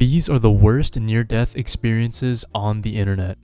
These are the worst near-death experiences on the internet.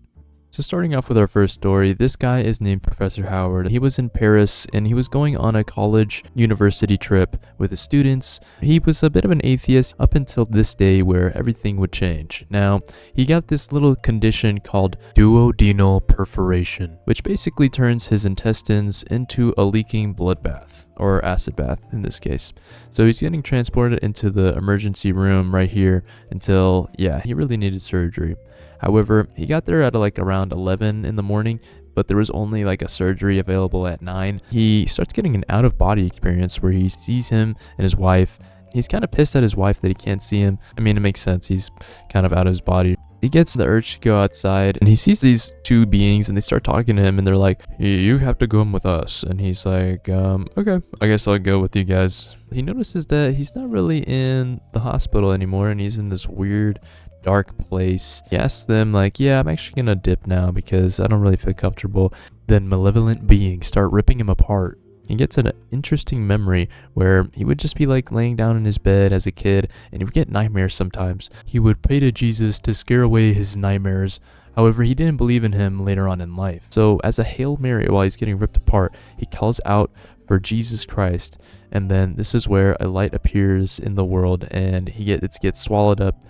So starting off with our first story, this guy is named Professor Howard. He was in Paris and he was going on a college university trip with his students. He was a bit of an atheist up until this day where everything would change. Now, he got this little condition called duodenal perforation, which basically turns his intestines into a leaking bloodbath, or acid bath in this case. So he's getting transported into the emergency room right here until, he really needed surgery. However, he got there at around 11 in the morning, but there was only a surgery available at 9. He starts getting an out-of-body experience where he sees him and his wife. He's kind of pissed at his wife that he can't see him. I mean, it makes sense. He's kind of out of his body. He gets the urge to go outside and he sees these two beings and they start talking to him and they're like, "You have to come with us." And he's like, okay, I guess I'll go with you guys. He notices that he's not really in the hospital anymore and he's in this weird dark place. He asks them I'm actually gonna dip now because I don't really feel comfortable. Then malevolent beings start ripping him apart. He gets an interesting memory where he would just be laying down in his bed as a kid and he would get nightmares sometimes. He would pray to Jesus to scare away his nightmares. However, he didn't believe in him later on in life. So as a Hail Mary while he's getting ripped apart, he calls out for Jesus Christ. And then this is where a light appears in the world and it gets swallowed up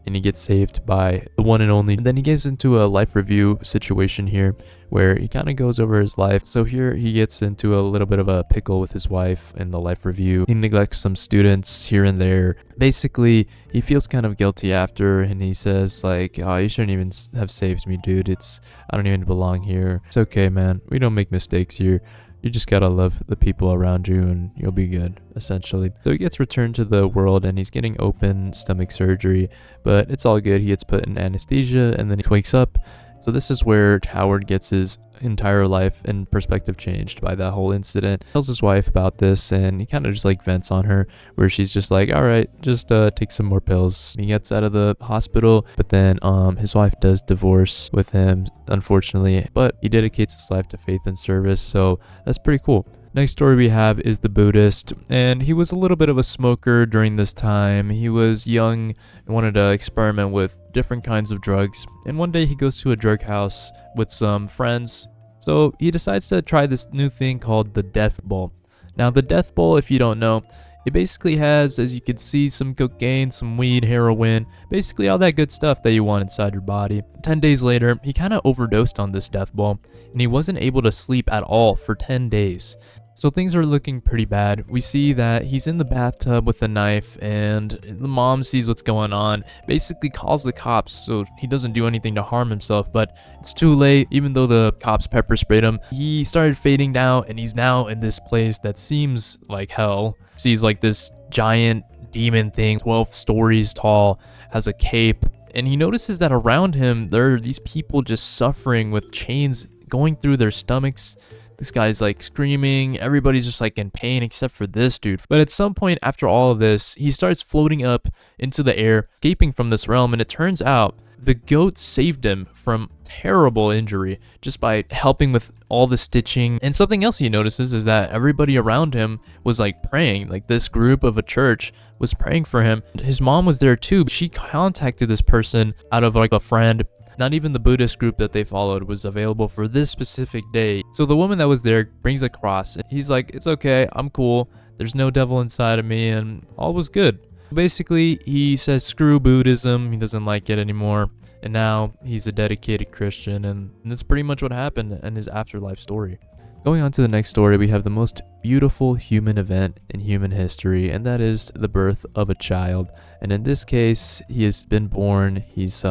and he gets saved by the one and only. And then he gets into a life review situation here where he kind of goes over his life. So here he gets into a little bit of a pickle with his wife in the life review. He neglects some students here and there. Basically, he feels kind of guilty after and he says "Oh, you shouldn't even have saved me, dude. I don't even belong here. It's okay, man. We don't make mistakes here. You just gotta love the people around you and you'll be good," essentially. So he gets returned to the world and he's getting open stomach surgery, but it's all good. He gets put in anesthesia and then he wakes up. So this is where Howard gets his entire life and perspective changed by that whole incident. He tells his wife about this and he kind of just vents on her where she's just all right, just take some more pills. He gets out of the hospital, but then his wife does divorce with him, unfortunately, but he dedicates his life to faith and service, so that's pretty cool. Next story we have is the Buddhist, and he was a little bit of a smoker during this time. He was young and wanted to experiment with different kinds of drugs, and one day he goes to a drug house with some friends. So he decides to try this new thing called the Death Bowl. Now the Death Bowl, if you don't know, it basically has, as you can see, some cocaine, some weed, heroin, basically all that good stuff that you want inside your body. 10 days later, he kind of overdosed on this Death Bowl, and he wasn't able to sleep at all for 10 days. So things are looking pretty bad. We see that he's in the bathtub with a knife and the mom sees what's going on, basically calls the cops so he doesn't do anything to harm himself, but it's too late. Even though the cops pepper sprayed him, he started fading down and he's now in this place that seems like hell. Sees this giant demon thing, 12 stories tall, has a cape, and he notices that around him there are these people just suffering with chains going through their stomachs. This guy's screaming, everybody's just in pain except for this dude. But at some point after all of this, he starts floating up into the air, escaping from this realm, and it turns out the goat saved him from terrible injury just by helping with all the stitching. And something else he notices is that everybody around him was praying. This group of a church was praying for him. His mom was there too. She contacted this person out of a friend. Not even the Buddhist group that they followed was available for this specific day. So the woman that was there brings a cross. He's like, "It's okay, I'm cool. There's no devil inside of me," and all was good. Basically, he says screw Buddhism. He doesn't like it anymore. And now he's a dedicated Christian, and that's pretty much what happened in his afterlife story. Going on to the next story, we have the most beautiful human event in human history, and that is the birth of a child. And in this case, he has been born. He's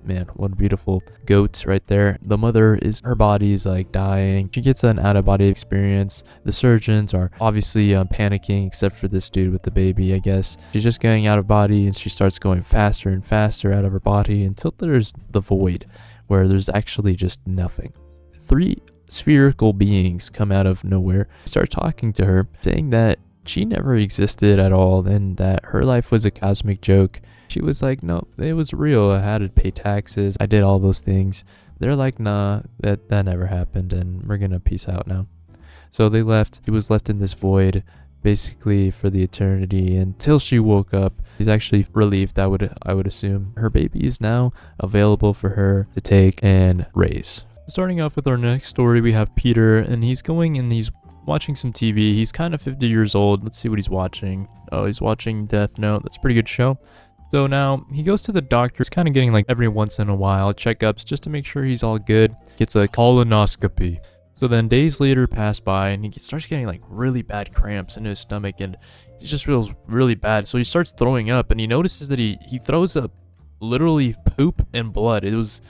man, what a beautiful goat right there. The mother her body is dying. She gets an out-of-body experience. The surgeons are obviously panicking, except for this dude with the baby, I guess. She's just going out of body and she starts going faster and faster out of her body until there's the void where there's actually just nothing. 3 spherical beings come out of nowhere, start talking to her, saying that she never existed at all and that her life was a cosmic joke. She was like, "No, it was real. I had to pay taxes. I did all those things." They're like, "Nah, that never happened and we're gonna peace out now." So they left. He was left in this void basically for the eternity until she woke up. She's actually relieved, I would assume. Her baby is now available for her to take and raise. Starting off with our next story, we have Peter, and he's going and he's watching some TV. He's kind of 50 years old. Let's see what he's watching. Oh, he's watching Death Note. That's a pretty good show. So now he goes to the doctor. He's kind of getting like every once in a while checkups just to make sure he's all good. Gets a colonoscopy. So then days later pass by and he starts getting like really bad cramps in his stomach and he just feels really bad. So he starts throwing up and he notices that he throws up literally poop and blood. It was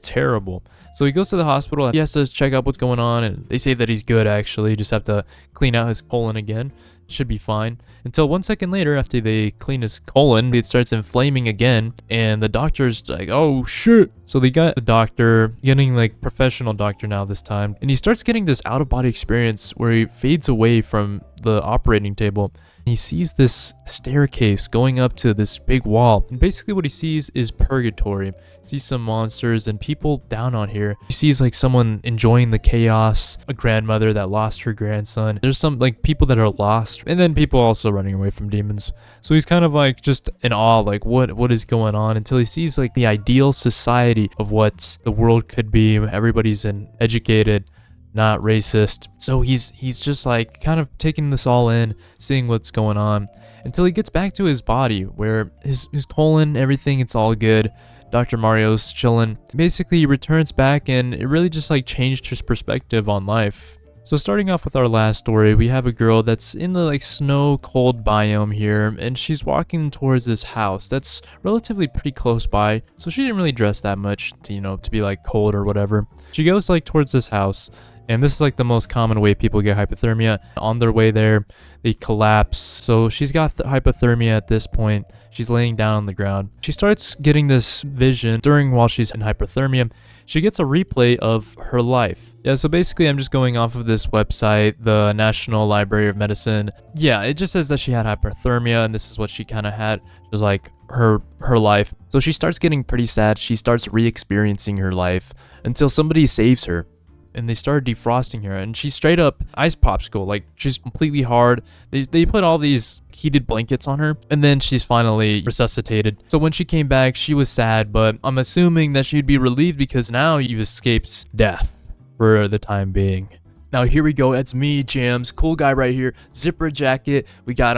terrible. So he goes to the hospital. He has to check out what's going on and they say that he's good actually. Just have to clean out his colon again. Should be fine. Until 1 second later, after they clean his colon, it starts inflaming again and the doctor's like, oh shit. So they got a doctor, getting like professional doctor now this time, and he starts getting this out of body experience where he fades away from the operating table. He sees this staircase going up to this big wall, and basically what he sees is purgatory. He sees some monsters and people down on here. He sees like someone enjoying the chaos, a grandmother that lost her grandson. There's some like people that are lost, and then people also running away from demons. So he's kind of like just in awe, like what is going on, until he sees like the ideal society of what the world could be. Everybody's educated, not racist. So he's just like kind of taking this all in, seeing what's going on, until he gets back to his body where his colon, everything, it's all good. Dr. Mario's chilling. Basically he returns back and it really just like changed his perspective on life. So starting off with our last story, we have a girl that's in the like snow cold biome here, and she's walking towards this house that's relatively pretty close by. So she didn't really dress that much to be like cold or whatever. She goes like towards this house, and this is like the most common way people get hypothermia. On their way there, they collapse. So she's got the hypothermia at this point. She's laying down on the ground. She starts getting this vision while she's in hypothermia. She gets a replay of her life. Yeah, so basically I'm just going off of this website, the National Library of Medicine. Yeah, it just says that she had hypothermia and this is what she kind of had. It was like her life. So she starts getting pretty sad. She starts re-experiencing her life until somebody saves her. And they started defrosting her, and she's straight up ice popsicle. Like, she's completely hard. They put all these heated blankets on her, and then she's finally resuscitated. So when she came back, she was sad, but I'm assuming that she'd be relieved because now you've escaped death for the time being. Now here we go. It's me, Jams, cool guy right here. Zipper jacket. We got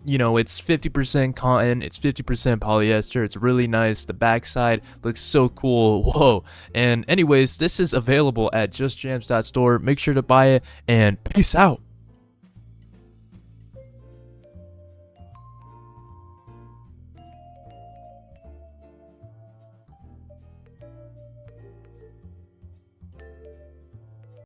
it's 50% cotton, it's 50% polyester. It's really nice. The backside looks so cool. Whoa. And anyways, this is available at justjams.store. Make sure to buy it, and peace out.